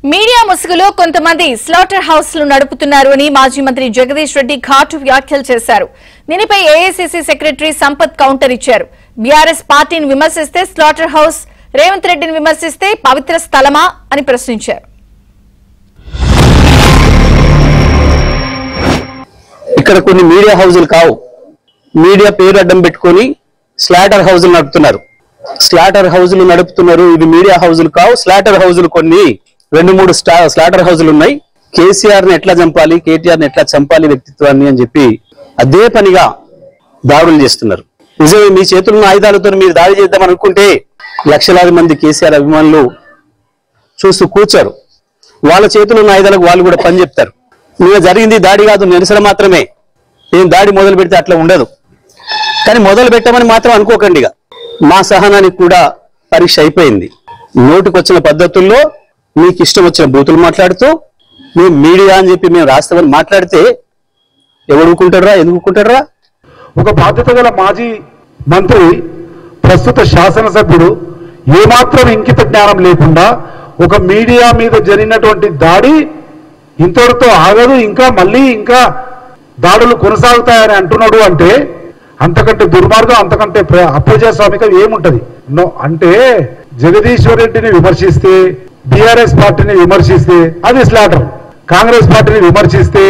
Media ముసుగులో కొంతమంది slaughter హౌస్లు నడుపుతున్నారు అని మాజీ మంత్రి జగదీష్ రెడ్డి ఘాటు వ్యాఖ్యలు చేశారు. దీనిపై ఏఐసీసీ సెక్రటరీ సంపత్ కౌంటర్ ఇచ్చారు. బీఆర్ఎస్ పార్టీని విమర్శిస్తే స్లాటర్ హౌస్, రేవంత్ రెడ్డిని విమర్శిస్తే పవిత్ర స్థలమా అని ప్రశ్నించారు. ఇక్కడ కొన్ని మీడియా హౌజులు కావు, మీడియా పేరు అడ్డం పెట్టుకొని స్లాటర్ హౌజులు నడుపుతున్నారు. ఇవి మీడియా హౌజులు కావు, స్లాటర్ హౌజులు. కొన్ని 2-3 స్లాటర్ హౌజులు ఉన్నాయి. కేసీఆర్ ని ఎట్లా చంపాలి, కేటీఆర్ ని ఎట్లా చంపాలి వ్యక్తిత్వాన్ని అని చెప్పి అదే పనిగా దాడులు చేస్తున్నారు. నిజమే, మీ చేతుల్లో ఆయుధాలతో మీరు దాడి చేద్దాం అనుకుంటే లక్షలాది మంది కేసీఆర్ అభిమానులు చూస్తూ కూర్చారు. వాళ్ళ చేతుల్లో ఉన్న ఆయుధాలకు వాళ్ళు కూడా పని చెప్తారు. మీరు జరిగింది దాడి కాదు, నిరసన మాత్రమే. నేను దాడి మొదలు పెడితే అట్లా ఉండదు. కానీ మొదలు పెట్టమని మాత్రం అనుకోకండి. మా సహనానికి కూడా పరీక్ష అయిపోయింది. నోటికొచ్చిన పద్ధతుల్లో మీకు ఇష్టం వచ్చిన బూతులు మాట్లాడుతూ మేము మీడియా అని చెప్పి మేము రాస్తామని మాట్లాడితే ఎవడుకుంటారా, ఎందుకుంటారా? ఒక బాధ్యత గల మాజీ మంత్రి, ప్రస్తుత శాసనసభ్యుడు ఏమాత్రం ఇంకిత జ్ఞానం లేకుండా ఒక మీడియా మీద జరిగినటువంటి దాడి ఇంతటితో ఆగదు, ఇంకా దాడులు కొనసాగుతాయని అంటున్నాడు. అంటే అంతకంటే దుర్మార్గం, అంతకంటే అప్రజాస్వామికం ఏముంటది? అంటే జగదీశ్వర్ రెడ్డిని విమర్శిస్తే, బీఆర్ఎస్ పార్టీని విమర్శిస్తే అది స్లాటర్, కాంగ్రెస్ పార్టీని విమర్శిస్తే,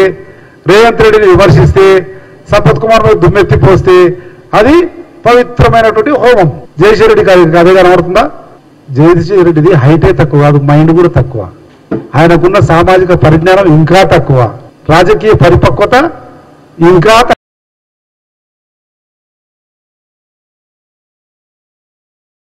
రేవంత్ రెడ్డిని విమర్శిస్తే, సంపత్ కుమార్ మీద దుమ్మెత్తి పోస్తే అది పవిత్రమైనటువంటి హోమం. జగదీశ్వర్ రెడ్డి అదే కనబడుతుందా? జగదీశ్వర్ రెడ్డిది హైటే తక్కువ కాదు, మైండ్ కూడా తక్కువ. ఆయనకున్న సామాజిక పరిజ్ఞానం ఇంకా తక్కువ, రాజకీయ పరిపక్వత ఇంకా